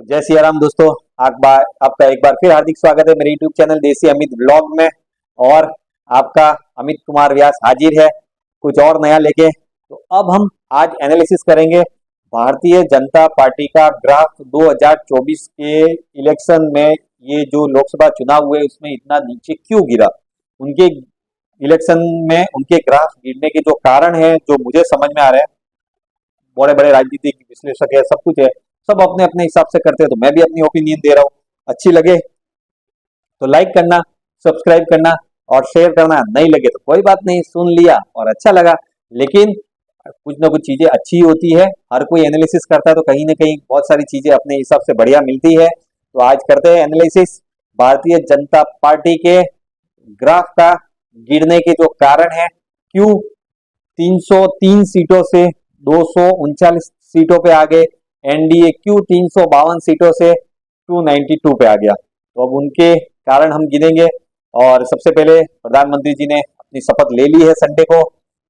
जय सिया राम दोस्तों। आपका एक बार फिर हार्दिक स्वागत है मेरे यूट्यूब चैनल देसी अमित ब्लॉग में। और आपका अमित कुमार व्यास हाजिर है कुछ और नया लेके। तो अब हम आज एनालिसिस करेंगे भारतीय जनता पार्टी का ग्राफ 2024 के इलेक्शन में। ये जो लोकसभा चुनाव हुए उसमें इतना नीचे क्यों गिरा, उनके इलेक्शन में उनके ग्राफ गिरने के जो कारण है, जो मुझे समझ में आ रहे हैं। बड़े बड़े राजनीतिक विश्लेषक है, सब कुछ है, सब अपने अपने हिसाब से करते हैं, तो मैं भी अपनी ओपिनियन दे रहा हूँ। अच्छी लगे तो लाइक करना, सब्सक्राइब करना और शेयर करना। नहीं लगे तो कोई बात नहीं, सुन लिया और अच्छा लगा। लेकिन कुछ ना कुछ चीजें अच्छी होती है, हर कोई एनालिसिस करता है तो कहीं ना कहीं बहुत सारी चीजें अपने हिसाब से बढ़िया मिलती है। तो आज करते हैं एनालिसिस भारतीय जनता पार्टी के ग्राफ का गिरने के जो कारण है। क्यों 303 सीटों से 239 सीटों पे आ गए, एनडीए क्यों 352 सीटों से 292 पे आ गया। तो अब उनके कारण हम गिनेंगे। और सबसे पहले प्रधानमंत्री जी ने अपनी शपथ ले ली है संडे को।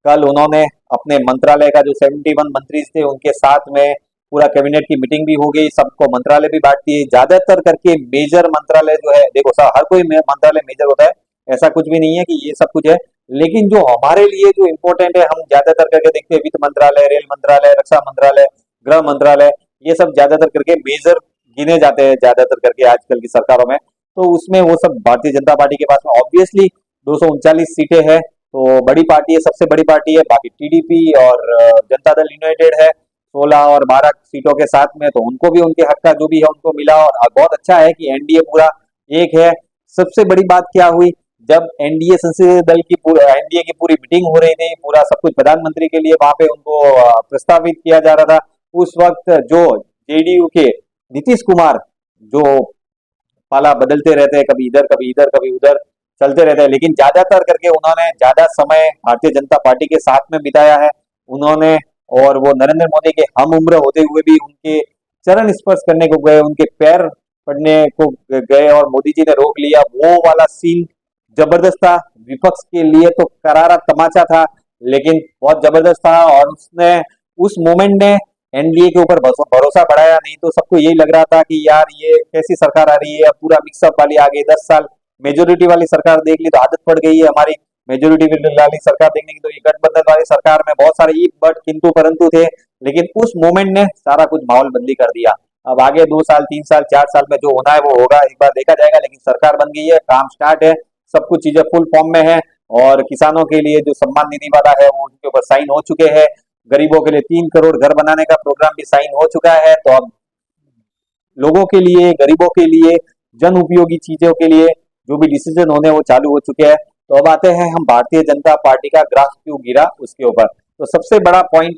कल उन्होंने अपने मंत्रालय का जो 71 मंत्री थे उनके साथ में पूरा कैबिनेट की मीटिंग भी हो गई, सबको मंत्रालय भी बांट दिए। ज्यादातर करके मेजर मंत्रालय जो है, देखो सर हर कोई मंत्रालय मेजर होता है, ऐसा कुछ भी नहीं है कि ये सब कुछ है। लेकिन जो हमारे लिए जो इम्पोर्टेंट है, हम ज्यादातर करके देखते हैं वित्त मंत्रालय, रेल मंत्रालय, रक्षा मंत्रालय, गृह मंत्रालय, ये सब ज्यादातर करके मेजर गिने जाते हैं ज्यादातर करके आजकल की सरकारों में। तो उसमें वो सब भारतीय जनता पार्टी के पास में ऑब्वियसली 239 सीटें हैं, तो बड़ी पार्टी है, सबसे बड़ी पार्टी है। बाकी टीडीपी और जनता दल यूनाइटेड है 16 और 12 सीटों के साथ में, तो उनको भी उनके हक का जो भी है उनको मिला। और बहुत अच्छा है कि एनडीए पूरा एक है। सबसे बड़ी बात क्या हुई, जब एनडीए संसदीय दल की एनडीए की पूरी मीटिंग हो रही थी, पूरा सब कुछ प्रधानमंत्री के लिए वहां पे उनको प्रस्तावित किया जा रहा था, उस वक्त जो जेडीयू के नीतीश कुमार जो पाला बदलते रहते हैं, कभी इधर कभी इधर कभी उधर चलते रहते हैं, लेकिन ज्यादातर करके उन्होंने ज्यादा समय भारतीय जनता पार्टी के साथ में बिताया है उन्होंने। और वो नरेंद्र मोदी के हम उम्र होते हुए भी उनके चरण स्पर्श करने को गए, उनके पैर पड़ने को गए और मोदी जी ने रोक लिया। वो वाला सीन जबरदस्त था, विपक्ष के लिए तो करारा तमाचा था, लेकिन बहुत जबरदस्त था। और उसने उस मोमेंट ने एनडीए के ऊपर भरोसा बढ़ाया। नहीं तो सबको यही लग रहा था कि यार ये कैसी सरकार आ रही है, पूरा मिक्सअप वाली आ गई। 10 साल मेजोरिटी वाली सरकार देख ली तो आदत पड़ गई है हमारी मेजोरिटी वाली सरकार देखने की। तो ये गठबंधन वाली सरकार में बहुत सारे इफ बट किंतु परंतु थे, लेकिन उस मोमेंट ने सारा कुछ माहौल बंदी कर दिया। अब आगे 2 साल 3 साल 4 साल में जो होना है वो होगा, एक बार देखा जाएगा। लेकिन सरकार बन गई है, काम स्टार्ट है, सब कुछ चीजें फुल फॉर्म में है। और किसानों के लिए जो सम्मान निधि वाला है वो उनके ऊपर साइन हो चुके हैं। गरीबों के लिए 3 करोड़ घर बनाने का प्रोग्राम भी साइन हो चुका है। तो अब लोगों के लिए, गरीबों के लिए, जन उपयोगी चीजों के लिए जो भी डिसीजन होने वो चालू हो चुके हैं। तो अब आते हैं हम भारतीय जनता पार्टी का ग्राफ क्यों गिरा उसके ऊपर। तो सबसे बड़ा पॉइंट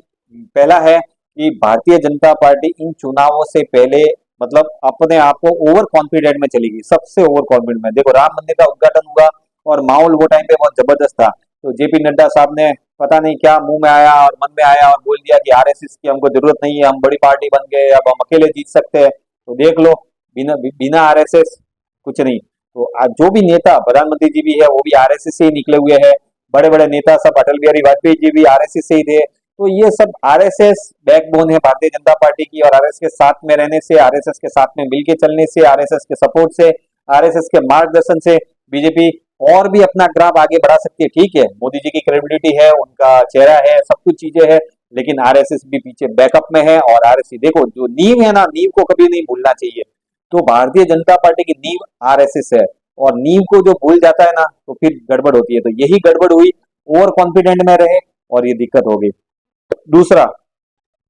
पहला है कि भारतीय जनता पार्टी इन चुनावों से पहले मतलब अपने आप को ओवर कॉन्फिडेंट में चली गई, सबसे ओवर कॉन्फिडेंट में। देखो राम मंदिर का उद्घाटन हुआ और माहौल वो टाइम पे बहुत जबरदस्त था। तो जेपी नड्डा साहब ने पता नहीं क्या मुंह में आया और मन में आया और बोल दिया कि आरएसएस की हमको जरूरत नहीं है, हम बड़ी पार्टी बन गए, अब हम अकेले जीत सकते हैं। तो देख लो, बिना बिना आरएसएस कुछ नहीं। तो आज जो भी नेता, प्रधानमंत्री जी भी है वो भी आरएसएस से ही निकले हुए हैं, बड़े बड़े नेता सब, अटल बिहारी वाजपेयी जी भी आरएसएस से ही थे। तो ये सब आरएसएस बैकबोन है भारतीय जनता पार्टी की। और आरएसएस के साथ में रहने से, आरएसएस के साथ में मिलके चलने से, आरएसएस के सपोर्ट से, आरएसएस के मार्गदर्शन से बीजेपी और भी अपना ग्राफ आगे बढ़ा सकती है। ठीक है, मोदी जी की क्रेडिबिलिटी है, उनका चेहरा है, सब कुछ चीजें है, लेकिन आरएसएस भी पीछे बैकअप में है। और आरएसएस देखो, जो नींव है ना, नींव को कभी नहीं भूलना चाहिए। तो भारतीय जनता पार्टी की नींव आरएसएस है, और नींव को जो भूल जाता है ना तो फिर गड़बड़ होती है। तो यही गड़बड़ हुई, ओवर कॉन्फिडेंट में रहे और ये दिक्कत हो गई। दूसरा,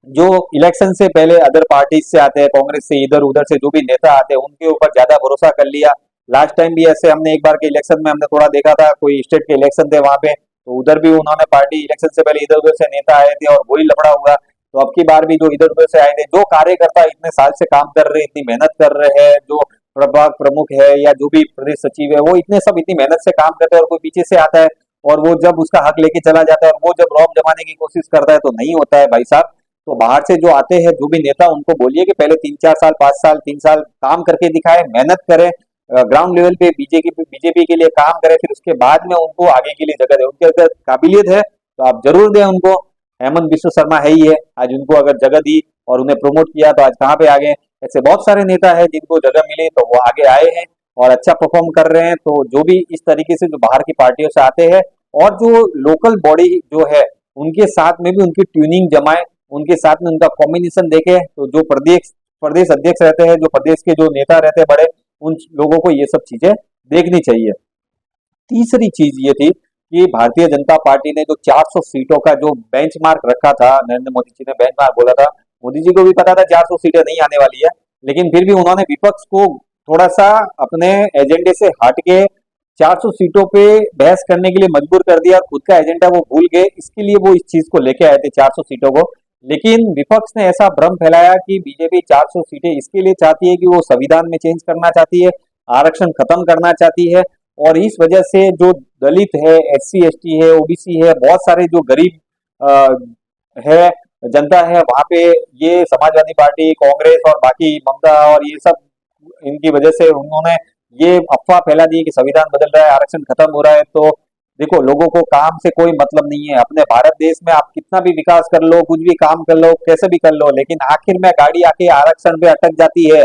जो इलेक्शन से पहले अदर पार्टी से आते हैं, कांग्रेस से, इधर उधर से जो भी नेता आते हैं, उनके ऊपर ज्यादा भरोसा कर लिया। लास्ट टाइम भी ऐसे हमने एक बार के इलेक्शन में हमने थोड़ा देखा था, कोई स्टेट के इलेक्शन थे वहां पे, तो उधर भी उन्होंने पार्टी इलेक्शन से पहले इधर उधर से नेता आए थे और वही लफड़ा हुआ। तो अब की बार भी जो इधर उधर से आए थे, जो कार्यकर्ता इतने साल से काम कर रहे हैं, इतनी मेहनत कर रहे हैं, जो प्रभाग प्रमुख है या जो भी प्रदेश सचिव है, वो इतने सब इतनी मेहनत से काम करते हैं, और कोई पीछे से आता है और वो जब उसका हक लेके चला जाता है और वो जब रौब जमाने की कोशिश करता है तो नहीं होता है भाई साहब। तो बाहर से जो आते हैं जो भी नेता, उनको बोलिए कि पहले 3 4 साल, 5 साल, 3 साल काम करके दिखाए, मेहनत करे, ग्राउंड लेवल पे बीजेपी के लिए काम करे, फिर उसके बाद में उनको आगे के लिए जगह दे। उनके अगर काबिलियत है तो आप जरूर दें उनको। हेमंत बिश्व शर्मा है ही है, आज उनको अगर जगह दी और उन्हें प्रमोट किया तो आज कहाँ पे आ गए। ऐसे बहुत सारे नेता हैं जिनको जगह मिली तो वो आगे आए हैं और अच्छा परफॉर्म कर रहे हैं। तो जो भी इस तरीके से जो बाहर की पार्टियों से आते हैं और जो लोकल बॉडी जो है उनके साथ में भी उनकी ट्यूनिंग जमाए, उनके साथ में उनका कॉम्बिनेशन देखे, तो जो प्रदेश प्रदेश अध्यक्ष रहते हैं, जो प्रदेश के जो नेता रहते हैं बड़े, उन लोगों को ये सब चीजें देखनी चाहिए। तीसरी चीज ये थी कि भारतीय जनता पार्टी ने जो 400 सीटों का जो बेंचमार्क रखा था, नरेंद्र मोदी जी ने बेंचमार्क बोला था, मोदी जी को भी पता था 400 सीटें नहीं आने वाली है, लेकिन फिर भी उन्होंने विपक्ष को थोड़ा सा अपने एजेंडे से हट के 400 सीटों पे बहस करने के लिए मजबूर कर दिया, खुद का एजेंडा वो भूल गए, इसके लिए वो इस चीज को लेके आए थे 400 सीटों को। लेकिन विपक्ष ने ऐसा भ्रम फैलाया कि बीजेपी 400 सीटें इसके लिए चाहती है कि वो संविधान में चेंज करना चाहती है, आरक्षण खत्म करना चाहती है, और इस वजह से जो दलित है, SC ST है, OBC है, बहुत सारे जो गरीब है, जनता है, वहां पे ये समाजवादी पार्टी, कांग्रेस और बाकी ममता और ये सब, इनकी वजह से उन्होंने ये अफवाह फैला दी कि संविधान बदल रहा है, आरक्षण खत्म हो रहा है। तो देखो, लोगों को काम से कोई मतलब नहीं है। अपने भारत देश में आप कितना भी विकास कर लो, कुछ भी काम कर लो, कैसे भी कर लो, लेकिन आखिर में गाड़ी आके आरक्षण पे अटक जाती है।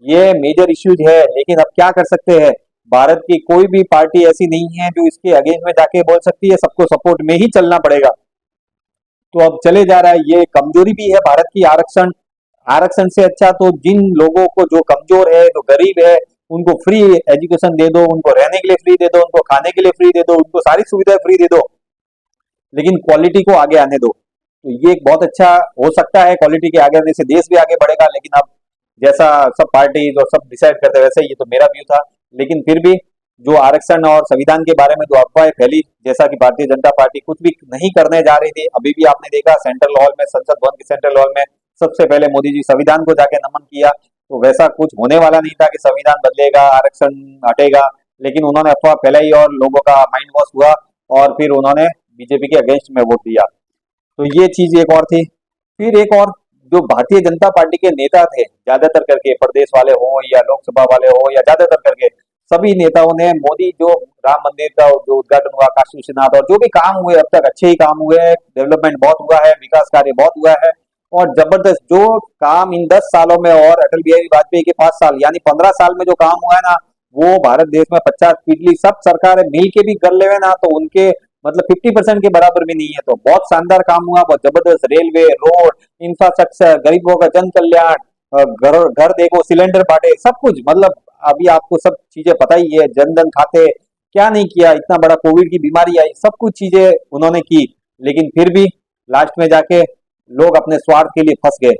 ये मेजर इश्यूज है, लेकिन अब क्या कर सकते हैं, भारत की कोई भी पार्टी ऐसी नहीं है जो इसके अगेंस्ट में जाके बोल सकती है, सबको सपोर्ट में ही चलना पड़ेगा। तो अब चले जा रहा है, ये कमजोरी भी है भारत की। आरक्षण आरक्षण से अच्छा तो जिन लोगों को, जो कमजोर है, जो गरीब है, उनको फ्री एजुकेशन दे दो, उनको रहने के लिए फ्री दे दो, उनको खाने के लिए फ्री दे दो, उनको सारी सुविधाएं फ्री दे दो, लेकिन क्वालिटी को आगे आने दो। तो ये एक बहुत अच्छा हो सकता है, क्वालिटी के आगे आने से देश भी आगे बढ़ेगा। लेकिन अब जैसा सब पार्टी और सब डिसाइड करते हैं वैसे, ये तो मेरा व्यू था। लेकिन फिर भी जो आरक्षण और संविधान के बारे में जो अफवाहें फैली, जैसा कि भारतीय जनता पार्टी कुछ भी नहीं करने जा रही थी, अभी भी आपने देखा सेंट्रल हॉल में, संसद भवन के सेंट्रल हॉल में सबसे पहले मोदी जी संविधान को जाके नमन किया। तो वैसा कुछ होने वाला नहीं था कि संविधान बदलेगा, आरक्षण हटेगा, लेकिन उन्होंने अफवाह फैलाई और लोगों का माइंड वॉश हुआ और फिर उन्होंने बीजेपी के अगेंस्ट में वोट दिया। तो ये चीज एक और थी। फिर एक और, जो भारतीय जनता पार्टी के नेता थे, ज्यादातर करके प्रदेश वाले हो या लोकसभा वाले हो, या ज्यादातर करके सभी नेताओं ने मोदी जो राम मंदिर का जो उद्घाटन हुआ, काशी विश्वनाथ, और जो भी काम हुए अब तक अच्छे ही काम हुए हैं, डेवलपमेंट बहुत हुआ है, विकास कार्य बहुत हुआ है, और जबरदस्त जो काम इन 10 सालों में और अटल बिहारी वाजपेयी के 5 साल यानी 15 साल में जो काम हुआ है ना, वो भारत देश में 50 पिछली सब सरकारें मिल के भी कर ले ना, तो उनके मतलब 50% के बराबर भी नहीं है। तो बहुत शानदार काम हुआ, बहुत जबरदस्त, रेलवे, रोड, इंफ्रास्ट्रक्चर, गरीबों का जन कल्याण, घर घर देखो, सिलेंडर बांटे, सब कुछ, मतलब अभी आपको सब चीजें पता ही है, जन धन खाते, क्या नहीं किया, इतना बड़ा कोविड की बीमारी आई, सब कुछ चीजें उन्होंने की। लेकिन फिर भी लास्ट में जाके लोग अपने स्वार्थ के लिए फंस गए।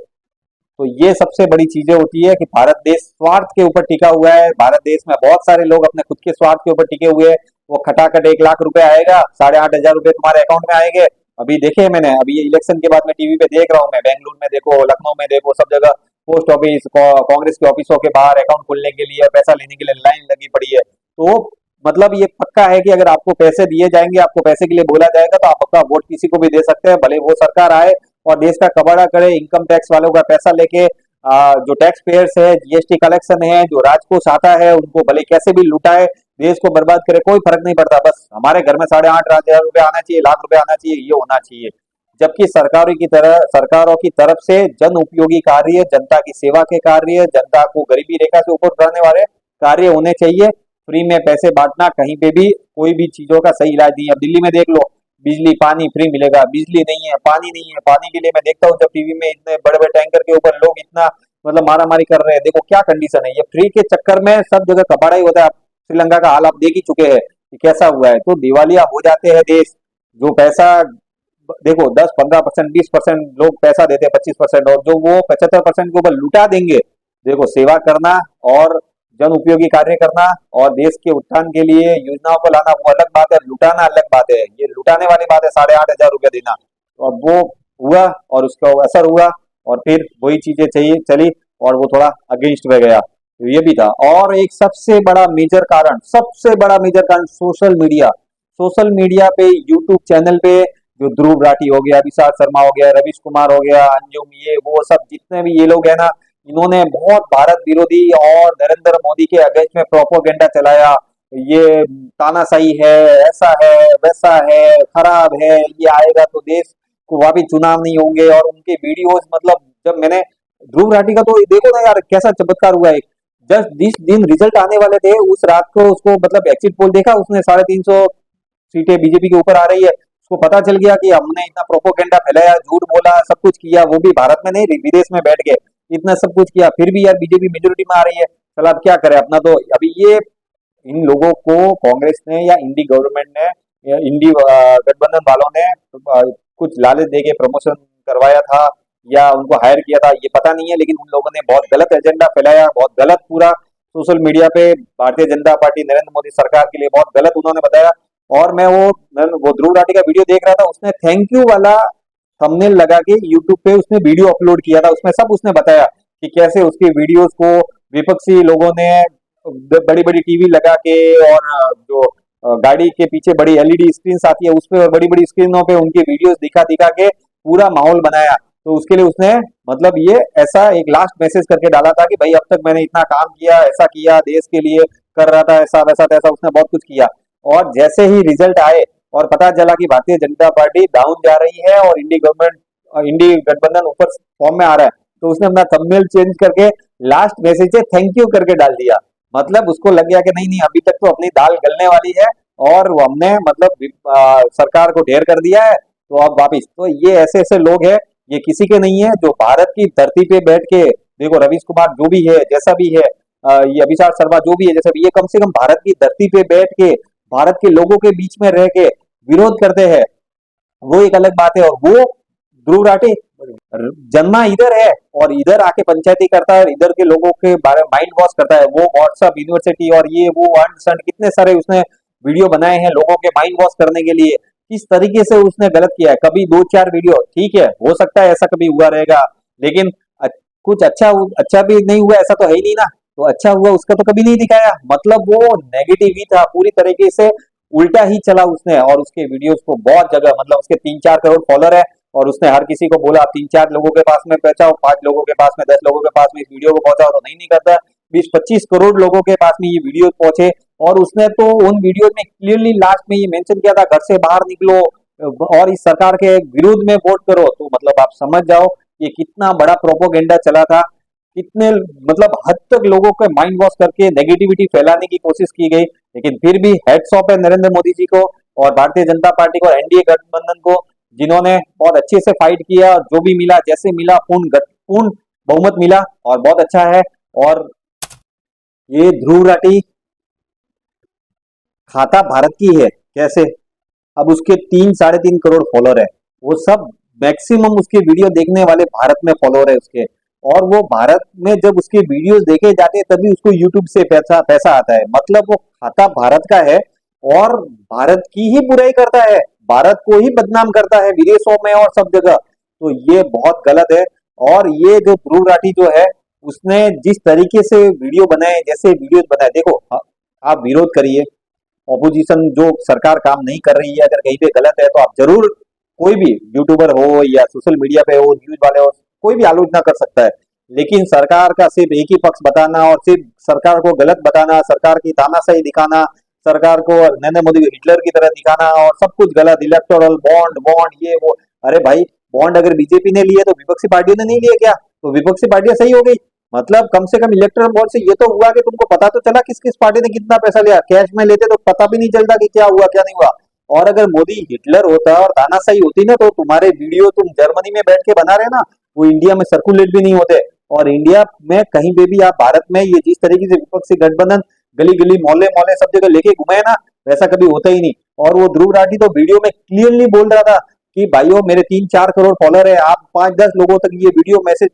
तो ये सबसे बड़ी चीजें होती है कि भारत देश स्वार्थ के ऊपर टिका हुआ है। भारत देश में बहुत सारे लोग अपने खुद के स्वार्थ के ऊपर टिके हुए हैं। वो खटाखट 1 लाख रुपए आएगा, 8,500 रुपए तुम्हारे अकाउंट में आएंगे। अभी देखे मैंने, अभी ये इलेक्शन के बाद में टीवी पे देख रहा हूँ, मैं बेंगलुरु में देखो, लखनऊ में देखो, सब जगह पोस्ट ऑफिस, कांग्रेस के ऑफिसों के बाहर अकाउंट खोलने के लिए, पैसा लेने के लिए लाइन लगी पड़ी है। तो मतलब ये पक्का है कि अगर आपको पैसे दिए जाएंगे, आपको पैसे के लिए बोला जाएगा, तो आप अपना वोट किसी को भी दे सकते हैं, भले वो सरकार आए और देश का कबाड़ा करे, इनकम टैक्स वालों का पैसा लेके, जो टैक्स पेयर्स है, GST कलेक्शन है, जो राजकोष आता है, उनको भले कैसे भी लुटाए, देश को बर्बाद करे, कोई फर्क नहीं पड़ता। बस हमारे घर में 8,500 रुपए आना चाहिए, लाख रुपए आना चाहिए, ये होना चाहिए। जबकि सरकारों की तरफ से जन उपयोगी कार्य, जनता की सेवा के कार्य, जनता को गरीबी रेखा से ऊपर उठाने वाले कार्य होने चाहिए। फ्री में पैसे बांटना कहीं पे भी कोई भी चीजों का सही इलाज नहीं है। अब दिल्ली में देख लो, बिजली पानी फ्री मिलेगा, बिजली नहीं है, पानी नहीं है। पानी के लिए मैं देखता हूँ जब टीवी में इतने बड़े बड़े टैंकर के ऊपर लोग इतना मतलब मारा मारी कर रहे हैं, देखो क्या कंडीशन है। ये फ्री के चक्कर में सब जगह कबाड़ा ही होता है। श्रीलंका का हाल आप देख ही चुके हैं कि कैसा हुआ है। तो दिवालिया हो जाते हैं देश। जो पैसा देखो 10-15%, 20% लोग पैसा देते हैं, 25%, और जो वो 75% के ऊपर लुटा देंगे। देखो, सेवा करना और जन उपयोगी कार्य करना और देश के उत्थान के लिए योजनाओं को लाना वो अलग बात है, लुटाना अलग बात है। ये लुटाने वाली बात है 8,500 रुपया देना। तो अब वो हुआ और उसका असर हुआ, और फिर वही चीजें चाहिए चली और वो थोड़ा अगेंस्ट में गया। तो ये भी था। और एक सबसे बड़ा मेजर कारण, सोशल मीडिया। सोशल मीडिया पे, यूट्यूब चैनल पे जो ध्रुव राठी हो गया, विशाल शर्मा हो गया, रवीश कुमार हो गया, अंजुम, ये वो सब जितने भी ये लोग हैं ना, इन्होंने बहुत भारत विरोधी और नरेंद्र मोदी के अगेंस्ट में प्रोपोगेंडा चलाया। ये तानाशाही है, ऐसा है, वैसा है, खराब है, ये आएगा तो देश को वापस चुनाव नहीं होंगे। और उनके वीडियोस, मतलब जब मैंने ध्रुव राठी का तो देखो ना यार कैसा चमत्कार हुआ है। जस्ट जिस दिन रिजल्ट आने वाले थे उस रात को उसको मतलब एग्जिट पोल देखा उसने, 350 सीटें बीजेपी के ऊपर आ रही है। उसको पता चल गया कि हमने इतना प्रोपोगेंडा फैलाया, झूठ बोला, सब कुछ किया, वो भी भारत में नहीं विदेश में बैठ के इतना सब कुछ किया, फिर भी यार बीजेपी मेजोरिटी में आ रही है। चल अब क्या करे अपना तो अभी ये इन लोगों को कांग्रेस ने या इंडी गवर्नमेंट ने या इंडी गठबंधन वालों ने कुछ लालच दे के प्रमोशन करवाया था या उनको हायर किया था ये पता नहीं है, लेकिन उन लोगों ने बहुत गलत एजेंडा फैलाया, बहुत गलत पूरा सोशल मीडिया पे भारतीय जनता पार्टी नरेंद्र मोदी सरकार के लिए बहुत गलत उन्होंने बताया। और मैं वो ध्रुव राठी का वीडियो देख रहा था, उसने थैंक यू वाला थंबनेल लगा के यूट्यूब पे उसने वीडियो अपलोड किया था, उसमें सब उसने बताया कि कैसे उसके वीडियोस को विपक्षी लोगों ने बड़ी बड़ी टीवी लगा के और जो गाड़ी के पीछे बड़ी एलईडी स्क्रीन आती है उस पे बड़ी बड़ी स्क्रीनों पे उनकी वीडियोस दिखा दिखा के पूरा माहौल बनाया। तो उसके लिए उसने मतलब ये ऐसा एक लास्ट मैसेज करके डाला था कि भाई अब तक मैंने इतना काम किया, ऐसा किया, देश के लिए कर रहा था, ऐसा वैसा तैसा, उसने बहुत कुछ किया। और जैसे ही रिजल्ट आए और पता चला कि भारतीय जनता पार्टी डाउन जा रही है और इंडी गठबंधन ऊपर फॉर्म में आ रहा है, तो उसने अपना थंबनेल चेंज करके लास्ट मैसेज से थैंक यू करके डाल दिया। मतलब उसको लग गया कि नहीं नहीं अभी तक तो अपनी दाल गलने वाली है और वो हमने मतलब सरकार को ढेर कर दिया है, तो अब वापिस। तो ये ऐसे ऐसे लोग हैं, ये किसी के नहीं है जो भारत की धरती पे बैठ के, देखो रवीश कुमार जो भी है जैसा भी है, ये अभिषेक शर्मा जो भी है जैसा भी, ये कम से कम भारत की धरती पे बैठ के भारत के लोगों के बीच में रह के विरोध करते हैं, वो एक अलग बात है। और वो ध्रुव राठी जन्मा इधर है और इधर आके पंचायती करता है, इधर के लोगों के बारे में माइंड वॉश करता है। वो व्हाट्सएप यूनिवर्सिटी और ये वो अंड संड कितने सारे उसने वीडियो बनाए हैं लोगों के माइंड वॉश करने के लिए। किस तरीके से उसने गलत किया है, कभी 2-4 वीडियो ठीक है, हो सकता है ऐसा कभी हुआ रहेगा, लेकिन कुछ अच्छा भी नहीं हुआ ऐसा तो है ही नहीं ना। तो अच्छा हुआ उसका तो कभी नहीं दिखाया, मतलब वो नेगेटिव ही था पूरी तरीके से, उल्टा ही चला उसने। और उसके वीडियोस को बहुत जगह मतलब उसके 3-4 करोड़ फॉलोअर है और उसने हर किसी को बोला 3-4 लोगों के पास में पहुंचाओ, 5 लोगों के पास में, 10 लोगों के पास में इस वीडियो को पहुंचाओ, तो नहीं करता। 20-25 करोड़ लोगों के पास में ये वीडियो पहुंचे और उसने तो उन वीडियो में क्लियरली लास्ट में ये मेंशन किया था घर से बाहर निकलो और इस सरकार के विरुद्ध में वोट करो। तो मतलब आप समझ जाओ ये कितना बड़ा प्रोपोगेंडा चला था, कितने मतलब हद तक लोगों के माइंड वॉश करके नेगेटिविटी फैलाने की कोशिश की गई। लेकिन फिर भी हेड्स ऑफ है नरेंद्र मोदी जी को और भारतीय जनता पार्टी को, एनडीए गठबंधन को, जिन्होंने बहुत अच्छे से फाइट किया, जो भी मिला जैसे मिला पूर्ण बहुमत मिला और बहुत अच्छा है। और ये ध्रुव राठी खाता भारत की है कैसे, अब उसके 3-3.5 करोड़ फॉलोअर है, वो सब मैक्सिमम उसके वीडियो देखने वाले भारत में फॉलोअर है उसके। और वो भारत में जब उसके वीडियोस देखे जाते हैं तभी उसको यूट्यूब से पैसा पैसा आता है, मतलब वो खाता भारत का है और भारत की ही बुराई करता है, भारत को ही बदनाम करता है विदेशों में और सब जगह। तो ये बहुत गलत है। और ये जो ध्रुव राठी जो है उसने जिस तरीके से वीडियो बनाए, जैसे वीडियोस बनाए, देखो आप विरोध करिए, ऑपोजिशन जो सरकार काम नहीं कर रही है अगर कहीं पे गलत है तो आप जरूर, कोई भी यूट्यूबर हो या सोशल मीडिया पे हो, न्यूज वाले हो, कोई भी आलोचना कर सकता है। लेकिन सरकार का सिर्फ एक ही पक्ष बताना और सिर्फ सरकार को गलत बताना, सरकार की तानाशाही दिखाना, सरकार को नरेंद्र मोदी को हिटलर की तरह दिखाना और सब कुछ गलत, इलेक्टोरल बॉन्ड बॉन्ड ये वो, अरे भाई बॉन्ड अगर बीजेपी ने लिए तो विपक्षी पार्टियों ने नहीं लिए क्या? तो विपक्षी पार्टियां सही हो गई, मतलब कम से कम इलेक्टोरल बॉन्ड से ये तो हुआ कि तुमको पता तो चला किस किस पार्टी ने कितना पैसा लिया। कैश में लेते तो पता भी नहीं चलता कि क्या हुआ क्या नहीं हुआ। और अगर मोदी हिटलर होता और तानाशाही होती ना तो तुम्हारे वीडियो तुम जर्मनी में बैठ के बना रहे ना, वो इंडिया में सर्कुलेट भी नहीं होते। और इंडिया में कहीं पे भी आप भारत में ये जिस तरीके से विपक्षी गठबंधन गली गली मोहल्ले मोहल्ले सब जगह लेके घुमे ना, वैसा कभी होता ही नहीं। और वो ध्रुव राठी तो वीडियो में क्लियरली बोल रहा था कि भाइयों मेरे 3-4 करोड़ फॉलोअर है, आप 5-10 लोगों तक ये वीडियो मैसेज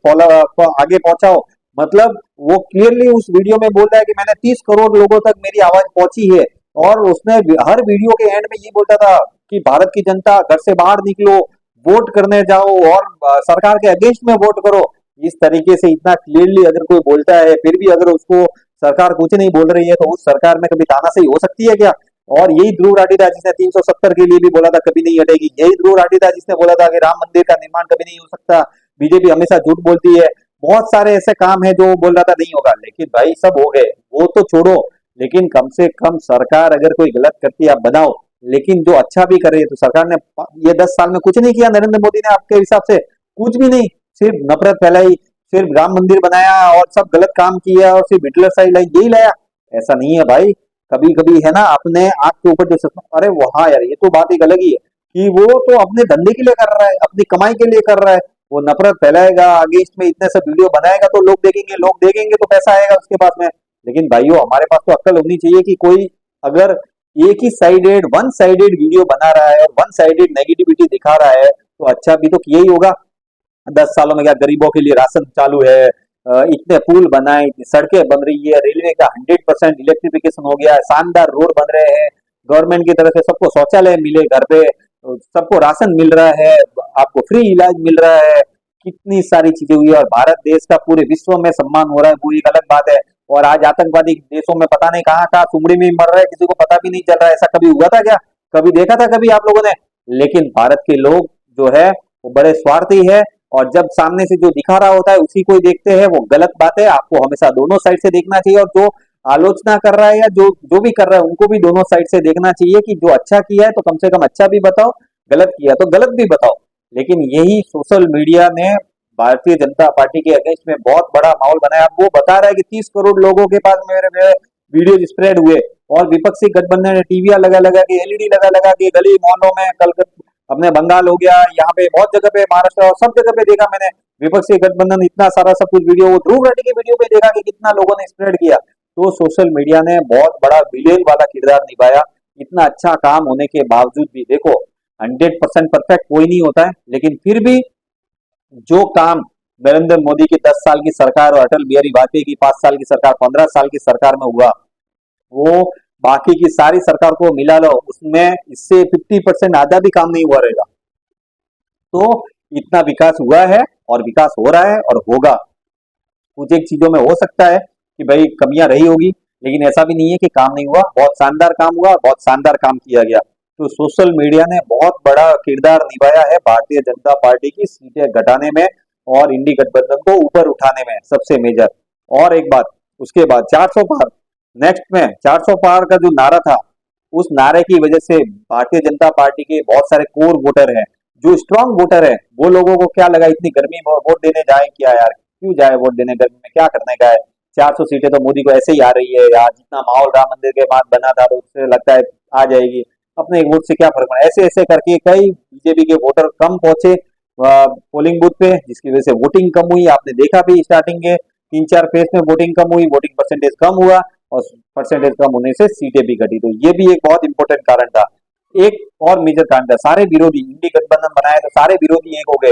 आगे पहुंचाओ। मतलब वो क्लियरली उस वीडियो में बोल रहा है कि मैंने 30 करोड़ लोगों तक मेरी आवाज पहुंची है। और उसने हर वीडियो के एंड में ये बोलता था कि भारत की जनता घर से बाहर निकलो, वोट करने जाओ और सरकार के अगेंस्ट में वोट करो। इस तरीके से इतना क्लियरली अगर कोई बोलता है फिर भी अगर उसको सरकार कुछ नहीं बोल रही है तो उस सरकार में कभी तानाशाही हो सकती है क्या? और यही ध्रुव राठी था जिसने 370 के लिए भी बोला था कभी नहीं हटेगी, यही ध्रुव राठी था जिसने बोला था कि राम मंदिर का निर्माण कभी नहीं हो सकता, बीजेपी हमेशा झूठ बोलती है। बहुत सारे ऐसे काम है जो बोल रहा था नहीं होगा, लेकिन भाई सब हो गए, वो तो छोड़ो, लेकिन कम से कम सरकार अगर कोई गलत करती है आप बनाओ, लेकिन जो अच्छा भी कर रही है। तो सरकार ने ये 10 साल में कुछ नहीं किया, नरेंद्र मोदी ने आपके हिसाब से कुछ भी नहीं, सिर्फ नफरत फैलाई, सिर्फ राम मंदिर बनाया और सब गलत काम किया और सिर्फ हिटलर साइड लाइन यही लाया? ऐसा नहीं है भाई। कभी कभी है ना अपने आंख के ऊपर जो अरे वहाँ यार ये तो बात एक अलग ही है कि वो तो अपने धंधे के लिए कर रहा है, अपनी कमाई के लिए कर रहा है। वो नफरत फैलाएगा, अगेंस्ट में इतने सब वीडियो बनाएगा तो लोग देखेंगे तो पैसा आएगा उसके पास में। लेकिन भाइयों हमारे पास तो अक्ल होनी चाहिए कि कोई अगर एक ही साइडेड वन साइडेड वीडियो बना रहा है और वन साइडेड नेगेटिविटी दिखा रहा है तो अच्छा भी तो किया ही होगा। 10 सालों में क्या गरीबों के लिए राशन चालू है, इतने पुल बनाए, इतनी सड़कें बन रही है, रेलवे का 100% इलेक्ट्रिफिकेशन हो गया है, शानदार रोड बन रहे हैं, गवर्नमेंट की तरफ से सबको शौचालय मिले घर पे, सबको राशन मिल रहा है, आपको फ्री इलाज मिल रहा है, कितनी सारी चीजें हुई है और भारत देश का पूरे विश्व में सम्मान हो रहा है, वो एक अलग बात है। और आज आतंकवादी देशों में पता नहीं कहाँ कहाँ सुमड़ी में मर रहा है, किसी को पता भी नहीं चल रहा है। ऐसा कभी हुआ था क्या? कभी देखा था कभी आप लोगों ने? लेकिन भारत के लोग जो है वो बड़े स्वार्थी है और जब सामने से जो दिखा रहा होता है उसी को ही देखते हैं। वो गलत बात है, आपको हमेशा दोनों साइड से देखना चाहिए और जो आलोचना कर रहा है या जो जो भी कर रहा है उनको भी दोनों साइड से देखना चाहिए कि जो अच्छा किया है तो कम से कम अच्छा भी बताओ, गलत किया तो गलत भी बताओ। लेकिन यही सोशल मीडिया ने भारतीय जनता पार्टी के अगेंस्ट में बहुत बड़ा माहौल बनाया। अब वो बता रहा है कि 30 करोड़ लोगों के पास मेरे मेरे वीडियो स्प्रेड हुए और विपक्षी गठबंधन ने टीवी लगा लगा के, एलईडी लगा लगा के, गली मोहल्लों में, कल अपने बंगाल हो गया, यहाँ पे बहुत जगह पे, महाराष्ट्र और सब जगह पे देखा मैंने विपक्षी गठबंधन इतना सारा सब कुछ वीडियो, वो ध्रुव रेड्डी की वीडियो पे देखा कि कितना लोगों ने स्प्रेड किया। तो सोशल मीडिया ने बहुत बड़ा विलेन वाला किरदार निभाया। इतना अच्छा काम होने के बावजूद भी देखो 100% परफेक्ट कोई नहीं होता है, लेकिन फिर भी जो काम नरेंद्र मोदी की 10 साल की सरकार और अटल बिहारी वाजपेयी की 5 साल की सरकार, 15 साल की सरकार में हुआ, वो बाकी की सारी सरकार को मिला लो उसमें इससे 50% आधा भी काम नहीं हुआ रहेगा। तो इतना विकास हुआ है और विकास हो रहा है और होगा। कुछ एक चीजों में हो सकता है कि भाई कमियां रही होगी, लेकिन ऐसा भी नहीं है कि काम नहीं हुआ। बहुत शानदार काम हुआ, बहुत शानदार काम किया गया। तो सोशल मीडिया ने बहुत बड़ा किरदार निभाया है भारतीय जनता पार्टी की सीटें घटाने में और इंडी गठबंधन को ऊपर उठाने में सबसे मेजर। और एक बात, उसके बाद 400 पार, नेक्स्ट में 400 पार का जो नारा था, उस नारे की वजह से भारतीय जनता पार्टी के बहुत सारे कोर वोटर हैं, जो स्ट्रांग वोटर है, वो लोगों को क्या लगा इतनी गर्मी में वोट देने जाए क्या यार, क्यों जाए वोट देने, गर्मी में क्या करने का है, 400 सीटें तो मोदी को ऐसे ही आ रही है यार, जितना माहौल राम मंदिर के बाद बना था तो उससे लगता है आ जाएगी, अपने एक वोट से क्या फर्क पड़ा। ऐसे ऐसे करके कई बीजेपी के वोटर कम पहुंचे पोलिंग बूथ पे, जिसकी वजह से वोटिंग कम हुई। आपने देखा भी स्टार्टिंग के 3-4 फेज में वोटिंग कम हुई, वोटिंग परसेंटेज कम हुआ और परसेंटेज कम होने से सीटें भी घटी। तो ये भी एक बहुत इंपॉर्टेंट कारण था। एक और मेजर कारण था, सारे विरोधी इंडी गठबंधन बनाए तो सारे विरोधी एक हो गए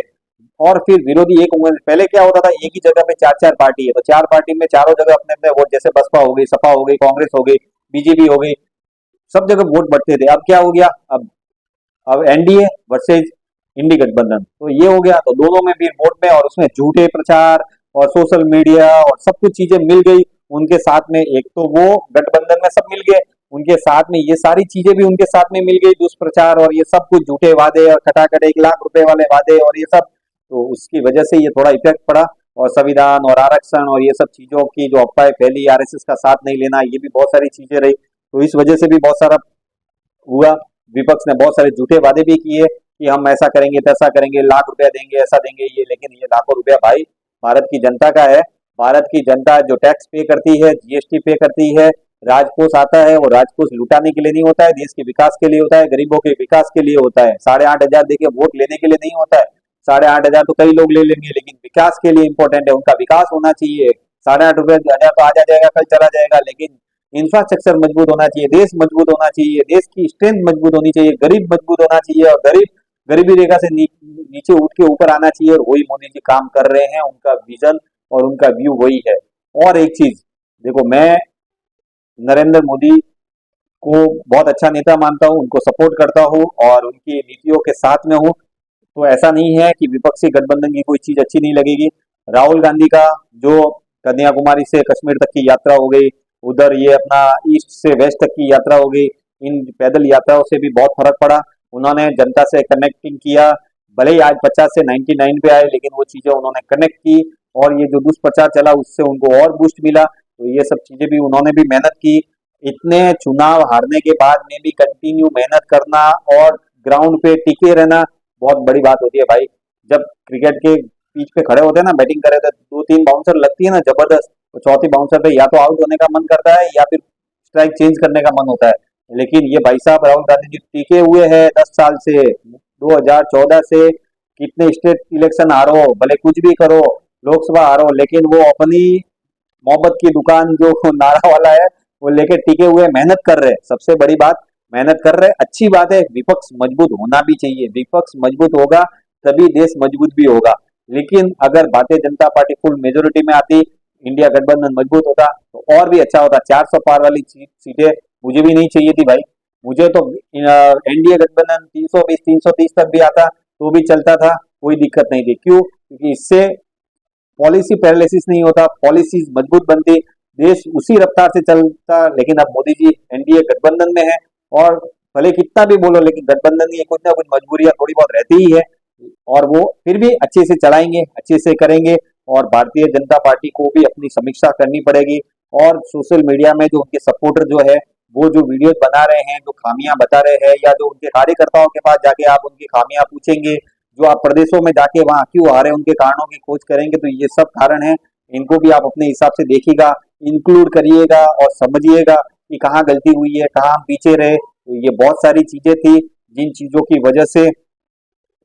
और फिर विरोधी एक होंगे। पहले क्या होता था, एक ही जगह पे 4-4 पार्टी है तो 4 पार्टी में चारों जगह अपने अपने वोट, जैसे बसपा हो गई, सपा हो गई, कांग्रेस हो गई, बीजेपी हो गई, सब जगह वोट बढ़ते थे। अब क्या हो गया, अब एनडीए वर्सेज इंडी गठबंधन, तो ये हो गया। तो दोनों में भी वोट में और उसमें झूठे प्रचार और सोशल मीडिया और सब कुछ चीजें मिल गई उनके साथ में। एक तो वो गठबंधन में सब मिल गए, उनके साथ में ये सारी चीजें भी उनके साथ में मिल गई, दुष्प्रचार और ये सब कुछ झूठे वादे और खटाखट 1 लाख रुपए वाले वादे और ये सब। तो उसकी वजह से ये थोड़ा इफेक्ट पड़ा और संविधान और आरक्षण और ये सब चीजों की जो अफवाहें फैली, आरएसएस का साथ नहीं लेना, ये भी बहुत सारी चीजें रही। तो इस वजह से भी बहुत सारा हुआ। विपक्ष ने बहुत सारे झूठे वादे भी किए कि हम ऐसा करेंगे, पैसा करेंगे, लाख रुपया देंगे, ऐसा देंगे ये, लेकिन ये लाखों रुपया भाई भारत की जनता का है। भारत की जनता जो टैक्स पे करती है, जीएसटी पे करती है, राजकोष आता है, वो राजकोष लुटाने के लिए नहीं होता है, देश के विकास के लिए होता है, गरीबों के विकास के लिए होता है। 8,500 देके वोट लेने के लिए नहीं होता है। 8,500 तो कई लोग ले लेंगे, लेकिन विकास के लिए इंपॉर्टेंट है, उनका विकास होना चाहिए। 8,500 तो आ जाएगा, कल चला जाएगा, लेकिन इंफ्रास्ट्रक्चर मजबूत होना चाहिए, देश मजबूत होना चाहिए, देश की स्ट्रेंथ मजबूत होनी चाहिए, गरीब मजबूत होना चाहिए और गरीबी रेखा से नीचे उठ के ऊपर आना चाहिए। और वही मोदी जी काम कर रहे हैं, उनका विजन और उनका व्यू वही है। और एक चीज देखो, मैं नरेंद्र मोदी को बहुत अच्छा नेता मानता हूँ, उनको सपोर्ट करता हूँ और उनकी नीतियों के साथ में हूँ। तो ऐसा नहीं है कि विपक्षी गठबंधन की कोई चीज अच्छी नहीं लगेगी। राहुल गांधी का जो कन्याकुमारी से कश्मीर तक की यात्रा हो गई, उधर ये अपना ईस्ट से वेस्ट तक की यात्रा हो गई, इन पैदल यात्राओं से भी बहुत फर्क पड़ा। उन्होंने जनता से कनेक्टिंग किया, भले ही आज 50 से 99 पे आए, लेकिन वो चीजें उन्होंने कनेक्ट की और ये जो दुष्प्रचार चला उससे उनको और बूस्ट मिला। तो ये सब चीजें भी उन्होंने भी मेहनत की। इतने चुनाव हारने के बाद में भी कंटिन्यू मेहनत करना और ग्राउंड पे टिके रहना बहुत बड़ी बात होती है भाई। जब क्रिकेट के पिच पे खड़े होते हैं ना, बैटिंग करे थे, दो तीन बाउंसर लगती है ना जबरदस्त, तो चौथी बाउंसर पे या तो आउट होने का मन करता है या फिर स्ट्राइक चेंज करने का मन होता है। लेकिन ये भाई साहब राहुल गांधी जी टिके हुए हैं 10 साल से, 2014 से, कितने स्टेट इलेक्शन हारो, भले कुछ भी करो, लोकसभा हारो, लेकिन वो अपनी मोहब्बत की दुकान जो नारा वाला है वो लेके टिके हुए मेहनत कर रहे हैं। सबसे बड़ी बात, मेहनत कर रहे हैं, अच्छी बात है। विपक्ष मजबूत होना भी चाहिए, विपक्ष मजबूत होगा तभी देश मजबूत भी होगा। लेकिन अगर Bharatiya Janata party full majority में आती, इंडिया गठबंधन मजबूत होता तो और भी अच्छा होता। 400 पार वाली सीटें मुझे भी नहीं चाहिए थी भाई, मुझे तो एनडीए गठबंधन 320 330 तक भी आता तो भी चलता था, कोई दिक्कत नहीं थी। क्यों? क्योंकि इससे पॉलिसी पैरालिसिस नहीं होता, पॉलिसीज मजबूत बनती, देश उसी रफ्तार से चलता। लेकिन अब मोदी जी एनडीए गठबंधन में है, और भले कितना भी बोलो लेकिन गठबंधन की कुछ ना कुछ मजबूरियां थोड़ी बहुत रहती ही है, और वो फिर भी अच्छे से चलाएंगे, अच्छे से करेंगे। और भारतीय जनता पार्टी को भी अपनी समीक्षा करनी पड़ेगी, और सोशल मीडिया में जो उनके सपोर्टर जो है वो जो वीडियो बना रहे हैं, जो खामियां बता रहे हैं, या जो उनके कार्यकर्ताओं के पास जाके आप उनकी खामियां पूछेंगे, जो आप प्रदेशों में जाके वहां क्यों आ रहे हैं उनके कारणों की खोज करेंगे, तो ये सब कारण है। इनको भी आप अपने हिसाब से देखिएगा, इंक्लूड करिएगा और समझिएगा कि कहाँ गलती हुई है, कहाँ हम पीछे रहे। तो ये बहुत सारी चीजें थी जिन चीजों की वजह से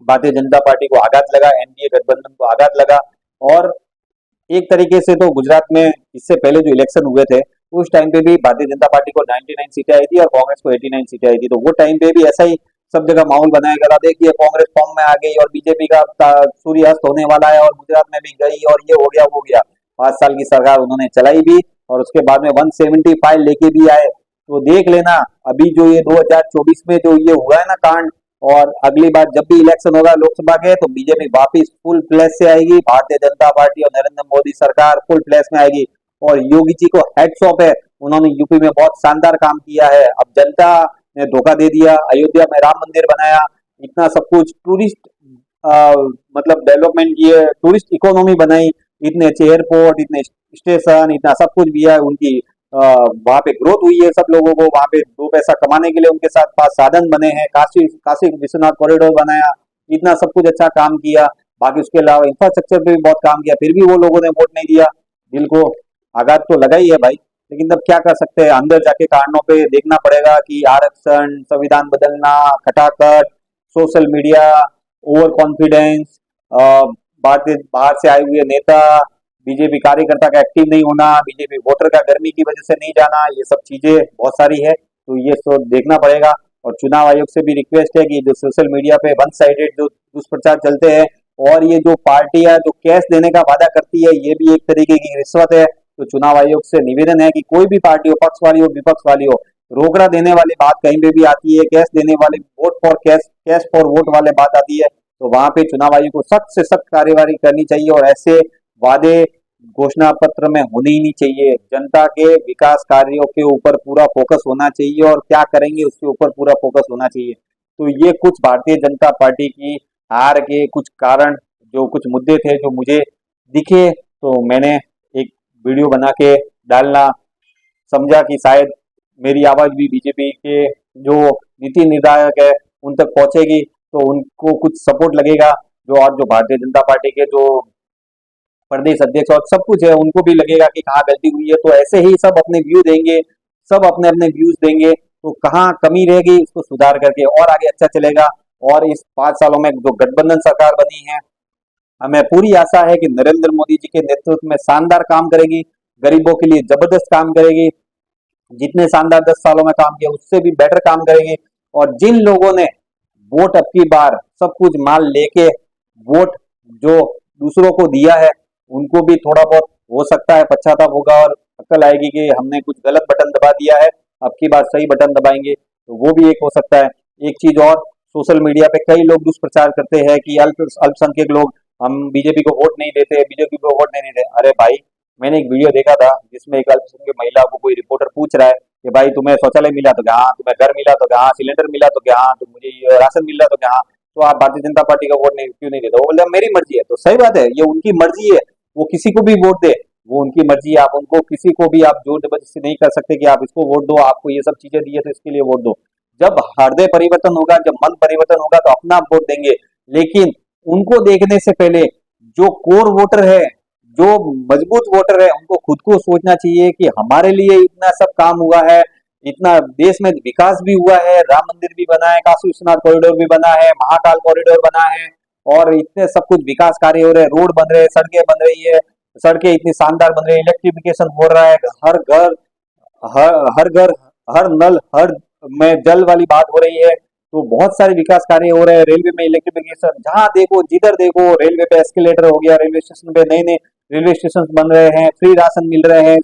भारतीय जनता पार्टी को आघात लगा, एनडीए गठबंधन को आघात लगा। और एक तरीके से तो गुजरात में इससे पहले जो इलेक्शन हुए थे उस टाइम पे भी भारतीय जनता पार्टी को 99 सीटें आई थी और कांग्रेस को 89 सीटें आई थी, तो वो टाइम पे भी ऐसा ही सब जगह माहौल बनाया गया था। देखिए कांग्रेस फॉर्म में आ गई और बीजेपी का सूर्यास्त होने वाला है, और गुजरात में भी गई, और ये हो गया वो हो गया। 5 साल की सरकार उन्होंने चलाई भी, और उसके बाद में 175 लेके भी आए। तो देख लेना अभी जो ये 2024 में जो ये हुआ है ना कांड, और अगली बार जब भी इलेक्शन होगा लोकसभा के, तो बीजेपी वापिस फुल प्लेस से आएगी, भारतीय जनता पार्टी और नरेंद्र मोदी सरकार फुल प्लेस में आएगी। और योगी जी को हेड्स ऑफ है, उन्होंने यूपी में बहुत शानदार काम किया है। अब जनता ने धोखा दे दिया, अयोध्या में राम मंदिर बनाया, इतना सब कुछ टूरिस्ट मतलब डेवलपमेंट किए, टूरिस्ट इकोनॉमी बनाई, इतने अच्छे एयरपोर्ट, इतने स्टेशन, इतना सब कुछ भी है। उनकी वहां पे ग्रोथ हुई है, सब लोगों को वहां पे दो पैसा कमाने के लिए उनके साथ पास साधन बने हैं, काशी काशी विश्वनाथ कॉरिडोर बनाया, इतना सब कुछ अच्छा काम किया। बाकी उसके अलावा इंफ्रास्ट्रक्चर पे भी बहुत काम किया, फिर भी वो लोगों ने वोट नहीं दिया। दिल को आघात तो लगा ही है भाई, लेकिन तब क्या कर सकते हैं, अंदर जाके कारणों पे देखना पड़ेगा कि आरक्षण, संविधान बदलना, खटाखट, सोशल मीडिया, ओवर कॉन्फिडेंस, भारतीय बाहर से आए हुए नेता, बीजेपी कार्यकर्ता का एक्टिव नहीं होना, बीजेपी वोटर का गर्मी की वजह से नहीं जाना, ये सब चीजें बहुत सारी है। तो ये सब देखना पड़ेगा। और चुनाव आयोग से भी रिक्वेस्ट है कि जो सोशल मीडिया पे वन साइडेड जो दुष्प्रचार चलते हैं, और ये जो पार्टियां जो कैश देने का वादा करती है, ये भी एक तरीके की रिश्वत है। तो चुनाव आयोग से निवेदन है कि कोई भी पार्टी हो, पक्ष वाली हो विपक्ष वाली हो, रोकड़ा देने वाली बात कहीं पे भी आती है, कैश देने वाले, vote for cash, cash for vote वाले बात आती है, तो वहां पे चुनाव आयोग को सख्त से सख्त कार्यवाही करनी चाहिए। और ऐसे वादे घोषणा पत्र में होने ही नहीं चाहिए। जनता के विकास कार्यों के ऊपर पूरा फोकस होना चाहिए, और क्या करेंगे उसके ऊपर पूरा फोकस होना चाहिए। तो ये कुछ भारतीय जनता पार्टी की हार के कुछ कारण, जो कुछ मुद्दे थे जो मुझे दिखे, तो मैंने एक वीडियो बना के डालना, समझा कि शायद मेरी आवाज भी बीजेपी के जो नीति निर्धारक है उन तक पहुंचेगी, तो उनको कुछ सपोर्ट लगेगा। जो और जो भारतीय जनता पार्टी के जो प्रदेश अध्यक्ष और सब कुछ है, उनको भी लगेगा कि कहाँ गलती हुई है। तो ऐसे ही सब अपने व्यू देंगे, सब अपने अपने व्यूज देंगे, तो कहाँ कमी रहेगी उसको सुधार करके और आगे अच्छा चलेगा। और इस 5 सालों में जो गठबंधन सरकार बनी है, हमें पूरी आशा है कि नरेंद्र मोदी जी के नेतृत्व में शानदार काम करेगी, गरीबों के लिए जबरदस्त काम करेगी, जितने शानदार 10 सालों में काम किया उससे भी बेटर काम करेंगे। और जिन लोगों ने वोट अब की बार सब कुछ माल लेके वोट जो दूसरों को दिया है, उनको भी थोड़ा बहुत हो सकता है पश्चाताप होगा, और अक्ल आएगी कि हमने कुछ गलत बटन दबा दिया है, अब की बार सही बटन दबाएंगे, तो वो भी एक हो सकता है। एक चीज और, सोशल मीडिया पे कई लोग दुष्प्रचार करते हैं कि अल्पसंख्यक लोग हम बीजेपी को वोट नहीं देते, बीजेपी को वोट नहीं देते। अरे भाई, मैंने एक वीडियो देखा था जिसमें एक अल्पसंख्यक महिला को कोई रिपोर्टर पूछ रहा है कि भाई तुम्हें शौचालय मिला तो क्या, हाँ, तुम्हें घर मिला तो क्या, हाँ, सिलेंडर मिला तो क्या, हाँ, तो मुझे ये राशन मिला तो क्या, हाँ, तो आप भारतीय जनता पार्टी का वोट नहीं क्यों नहीं देते? वो बोले मेरी मर्जी है। तो सही बात है, ये उनकी मर्जी है, वो किसी को भी वोट दे, वो उनकी मर्जी है। आप उनको किसी को भी आप जोर जबरदस्ती नहीं कर सकते कि आप इसको वोट दो, आपको ये सब चीजें दी है तो इसके लिए वोट दो। जब हृदय परिवर्तन होगा, जब मन परिवर्तन होगा, तो अपना वोट देंगे। लेकिन उनको देखने से पहले जो कोर वोटर है, जो मजबूत वोटर है, उनको खुद को सोचना चाहिए कि हमारे लिए इतना सब काम हुआ है, इतना देश में विकास भी हुआ है, राम मंदिर भी बना है, काशी विश्वनाथ कॉरिडोर भी बना है, महाकाल कॉरिडोर बना है, और इतने सब कुछ विकास कार्य हो रहे हैं, रोड बन रहे हैं, सड़कें बन रही है, सड़कें इतनी शानदार बन रही है, इलेक्ट्रिफिकेशन हो रहा है, हर घर हर घर, हर नल, हर में जल वाली बात हो रही है। तो बहुत सारे विकास कार्य हो रहे हैं, रेलवे में इलेक्ट्रिफिकेशन, जहां देखो जिधर देखो रेलवे पे एस्केलेटर हो गया, रेलवे स्टेशन पे नए नए रेलवे स्टेशन बन रहे हैं, फ्री राशन मिल रहे हैं,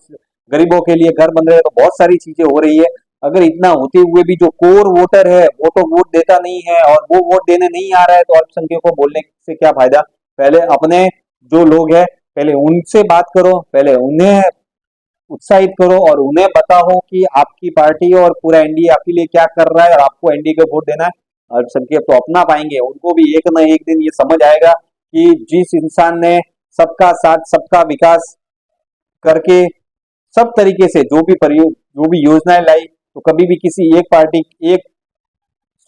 गरीबों के लिए घर बन रहे हैं, तो बहुत सारी चीजें हो रही है। अगर इतना होते हुए भी जो कोर वोटर है वो तो वोट देता नहीं है, और वो वोट देने नहीं आ रहा है, तो अल्पसंख्यकों को बोलने से क्या फायदा। पहले अपने जो लोग हैं, पहले उनसे बात करो, पहले उन्हें उत्साहित करो, और उन्हें बताओ कि आपकी पार्टी और पूरा एनडीए आपके लिए क्या कर रहा है, और आपको एनडीए को वोट देना है। अल्पसंख्यक तो अपना पाएंगे, उनको भी एक न एक दिन ये समझ आएगा कि जिस इंसान ने सबका साथ सबका विकास करके सब तरीके से जो भी योजनाएं लाई, तो कभी भी किसी एक पार्टी, एक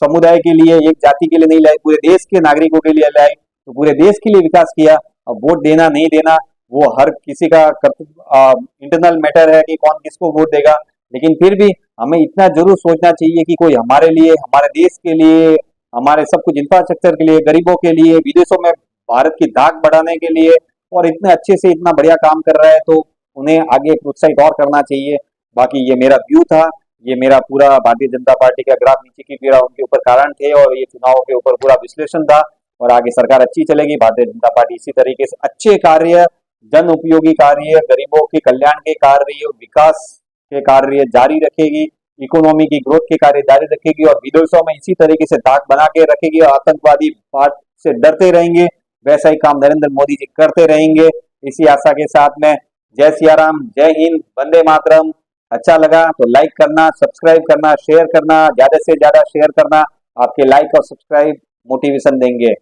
समुदाय के लिए, एक जाति के लिए नहीं लाई, पूरे देश के नागरिकों के लिए लाई, तो पूरे देश के लिए विकास किया। अब वोट देना नहीं देना वो हर किसी का इंटरनल मैटर है कि कौन किसको वोट देगा, लेकिन फिर भी हमें इतना जरूर सोचना चाहिए कि कोई हमारे लिए, हमारे देश के लिए, हमारे सब कुछ इंफ्रास्ट्रक्चर के लिए, गरीबों के लिए, विदेशों में भारत की धाक बढ़ाने के लिए, और इतने अच्छे से इतना बढ़िया काम कर रहा है, तो उन्हें आगे प्रोत्साहित और करना चाहिए। बाकी ये मेरा व्यू था, ये मेरा पूरा भारतीय जनता पार्टी का ग्राफ नीचे की पीड़ा उनके ऊपर कारण थे, और ये चुनाव के ऊपर पूरा विश्लेषण था। और आगे सरकार अच्छी चलेगी, भारतीय जनता पार्टी इसी तरीके से अच्छे कार्य, जन उपयोगी कार्य, गरीबों के कल्याण के कार्य, विकास के कार्य जारी रखेगी, इकोनॉमी की ग्रोथ के कार्य जारी रखेगी, और विदेशों में इसी तरीके से ताक बना के रखेगी, और आतंकवादी बात से डरते रहेंगे, वैसा ही काम नरेंद्र मोदी जी करते रहेंगे। इसी आशा के साथ में जय सिया राम, जय हिंद, वंदे मातरम। अच्छा लगा तो लाइक करना, सब्सक्राइब करना, शेयर करना, ज्यादा से ज्यादा शेयर करना। आपके लाइक और सब्सक्राइब मोटिवेशन देंगे।